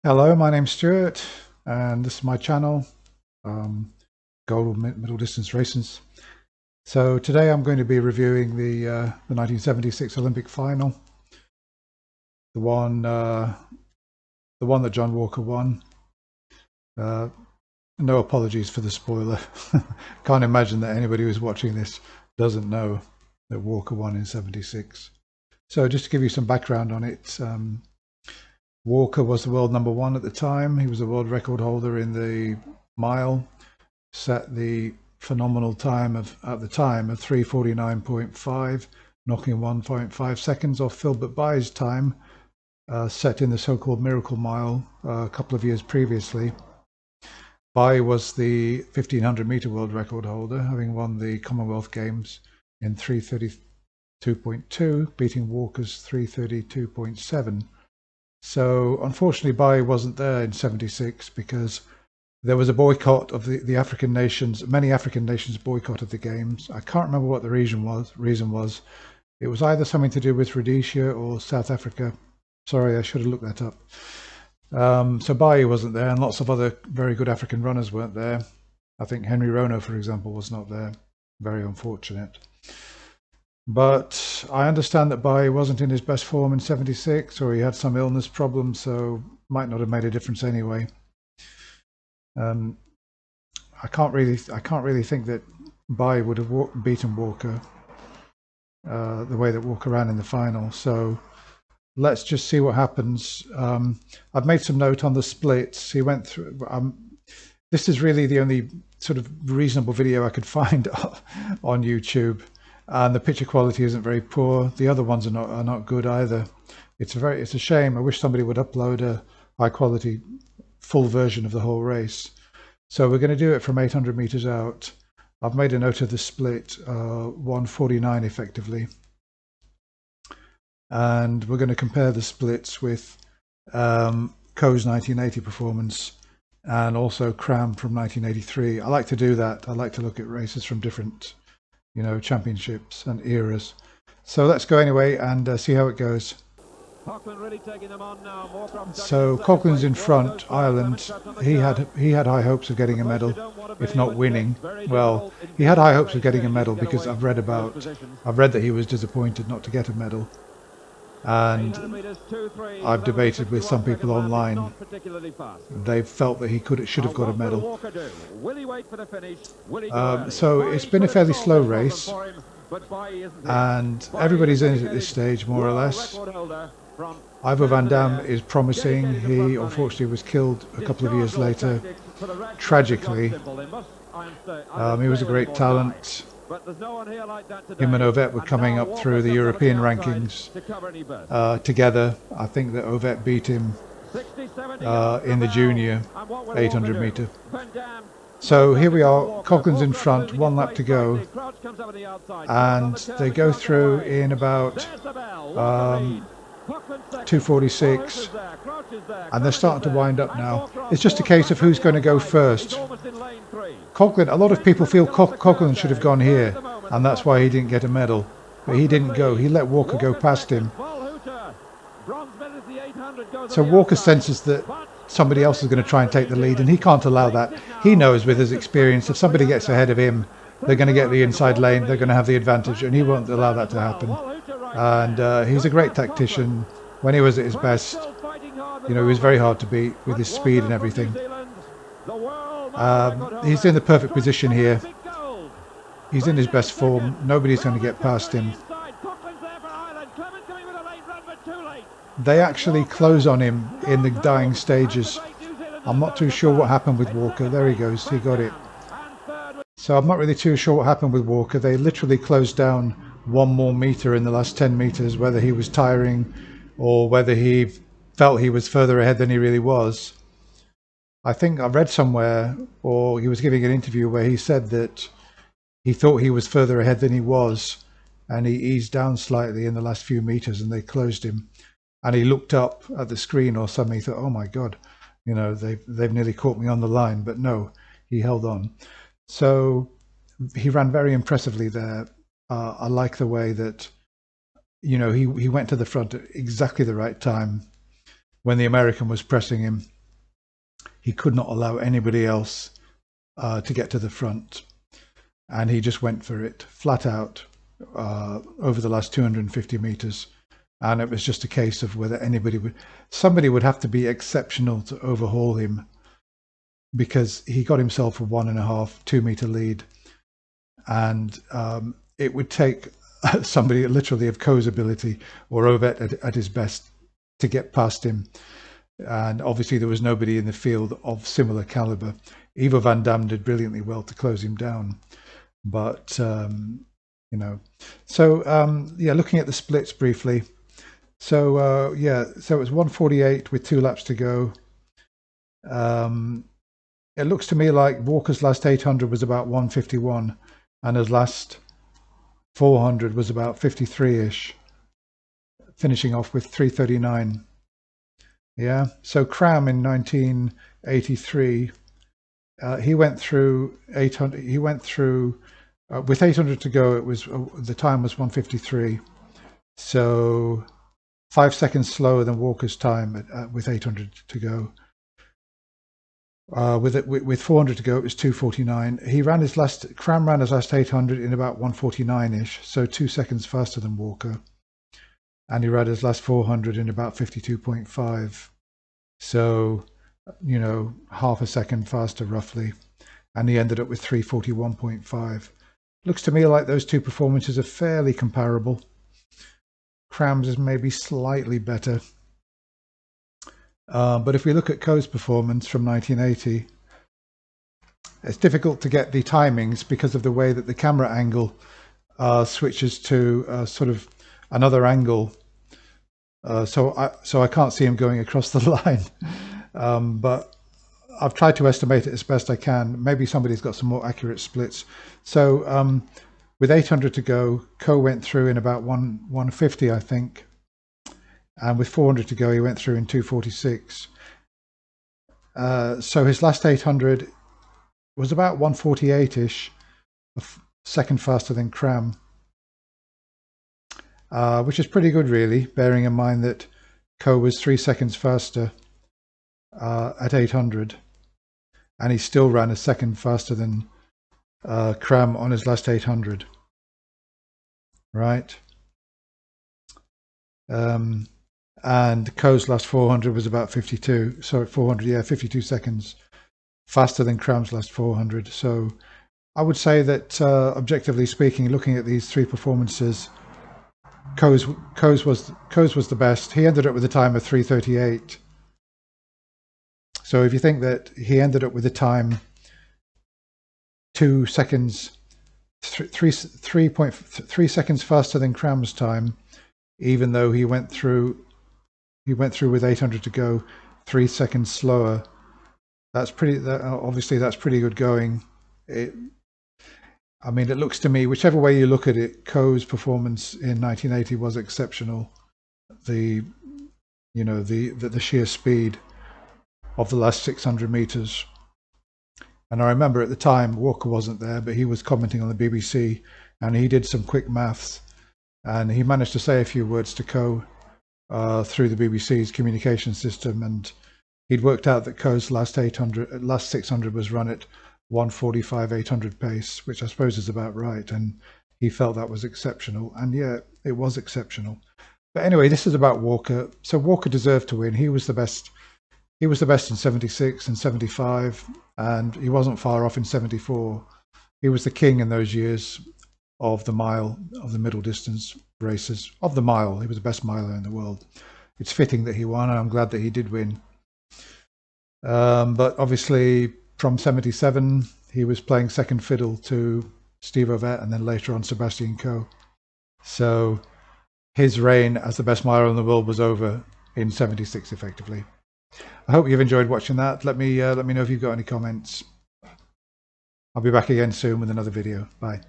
Hello, my name's Stuart, and this is my channel, um, Global Middle Distance Races. So today I'm going to be reviewing the 1976 Olympic final, the one uh, the one that John Walker won. Uh, no apologies for the spoiler. Can't imagine that anybody who's watching this doesn't know that Walker won in '76. So just to give you some background on it, Walker was the world number one at the time. He was the world record holder in the mile. Set the phenomenal time at the time of 3:49.5, knocking 1.5 seconds off Philbert Bye's time, set in the so-called Miracle Mile a couple of years previously. Bye was the 1500-meter world record holder, having won the Commonwealth Games in 3:32.2, beating Walker's 3:32.7. So unfortunately, Bye wasn't there in '76 because there was a boycott of the African nations. Many African nations boycotted the games. I can't remember what the reason was. It was either something to do with Rhodesia or South Africa. Sorry, I should have looked that up. So Bye wasn't there, and lots of other very good African runners weren't there. I think Henry Rono, for example, was not there. Very unfortunate. But I understand that Bye wasn't in his best form in '76, or he had some illness problem, so might not have made a difference anyway. Um, I can't really think that Bye would have beaten Walker the way that Walker ran in the final. So let's just see what happens. I've made some note on the splits. He went through. This is really the only sort of reasonable video I could find on YouTube, and the picture quality isn't very poor. The other ones are not good either. It's a shame. I wish somebody would upload a high quality full version of the whole race. So we're going to do it from 800 meters out. I've made a note of the split, 1:49 effectively. And we're going to compare the splits with Coe's 1980 performance and also Cram from 1983. I like to do that. I like to look at races from different, championships and eras. So let's go anyway and see how it goes. So Coughlin's in front, Ireland. He had high hopes of getting a medal, if not winning. Well, he had high hopes of getting a medal because I've read that he was disappointed not to get a medal, and I've debated with some people online. They felt that he should have got a medal. So it's been a fairly slow race, and everybody's in it at this stage, more or less. Ivor Van Dam is promising. He unfortunately was killed a couple of years later, tragically. He was a great talent. Him and Ovett were coming up through the European rankings together. I think that Ovett beat him in the junior 800 meter. So here we are, Coughlin's in front, one lap to go, and they go through in about 2:46, and they're starting to wind up now. It's just a case of who's going to go first. Coughlin, a lot of people feel Coughlin should have gone here, and that's why he didn't get a medal, but he didn't go. He let Walker go past him. So Walker senses that somebody else is going to try and take the lead, and he can't allow that. He knows with his experience, if somebody gets ahead of him, they're going to get the inside lane, they're going to have the advantage, and he won't allow that to happen. And he's a great tactician. When he was at his best, he was very hard to beat with his speed and everything. He's in the perfect position here. He's in his best form. Nobody's going to get past him. They actually close on him in the dying stages. I'm not too sure what happened with Walker. There he goes. He got it. So I'm not really too sure what happened with Walker. They literally closed down one more meter in the last 10 meters, whether he was tiring or whether he felt he was further ahead than he really was. I think I read somewhere, or he was giving an interview where he said that he thought he was further ahead than he was, and he eased down slightly in the last few meters and they closed him. And he looked up at the screen or something. He thought, oh my God, they've nearly caught me on the line. But no, he held on. So he ran very impressively there. I like the way that, he went to the front at exactly the right time. when the American was pressing him, he could not allow anybody else to get to the front. And he just went for it flat out over the last 250 meters. And it was just a case of whether somebody would have to be exceptional to overhaul him, because he got himself a 1.5, 2 meter lead. And it would take somebody literally of Coe's ability, or Ovett at his best, to get past him. And obviously there was nobody in the field of similar caliber. Ivo van Dam did brilliantly well to close him down. But, you know, so, yeah, looking at the splits briefly. So, yeah, so it was 1:48 with 2 laps to go. It looks to me like Walker's last 800 was about 1:51, and his last 400 was about 53-ish, finishing off with 3:39. Yeah, so Cram in 1983, he went through 800. He went through with 800 to go. It was the time was 1:53, so 5 seconds slower than Walker's time with 800 to go. With 400 to go, it was 2:49. Cram ran his last 800 in about 1:49-ish, so 2 seconds faster than Walker. And he ran his last 400 in about 52.5. So, you know, half a second faster roughly. And he ended up with 3:41.5. Looks to me like those two performances are fairly comparable. Cram's is maybe slightly better. But if we look at Coe's performance from 1980, it's difficult to get the timings because of the way that the camera angle switches to sort of another angle. So I can't see him going across the line. But I've tried to estimate it as best I can. Maybe somebody's got some more accurate splits. So with 800 to go, Coe went through in about 1:50, I think. And with 400 to go, he went through in 2:46. So his last 800 was about 1:48-ish, a second faster than Cram, which is pretty good, really, bearing in mind that Coe was 3 seconds faster at 800, and he still ran a second faster than Cram on his last 800, right? And Coe's last 400 was about 52. So 400, yeah, 52 seconds faster than Cram's last 400. So I would say that objectively speaking, looking at these three performances, Coe's was the best. He ended up with a time of 3:38. So if you think that he ended up with a time 2 seconds, 3.3 seconds faster than Cram's time, even though he went through with 800 to go 3 seconds slower, obviously that's pretty good going. I mean, it looks to me, whichever way you look at it, Coe's performance in 1980 was exceptional. The sheer speed of the last 600 meters. And I remember at the time Walker wasn't there, but he was commenting on the BBC, and he did some quick maths, and he managed to say a few words to Coe through the BBC's communication system, and he'd worked out that Coe's last 600 was run at 1:45 800 pace, which I suppose is about right, and he felt that was exceptional, and yeah, it was exceptional. But anyway, this is about Walker. So Walker deserved to win. He was the best. He was the best in 76 and 75, and he wasn't far off in 74. He was the king in those years of the mile, of the middle distance races, of the mile. He was the best miler in the world. It's fitting that he won, and I'm glad that he did win. But obviously from 77, he was playing second fiddle to Steve Ovett, and then later on Sebastian Coe. So his reign as the best miler in the world was over in 76 effectively. I hope you've enjoyed watching that. Let me know if you've got any comments. I'll be back again soon with another video. Bye.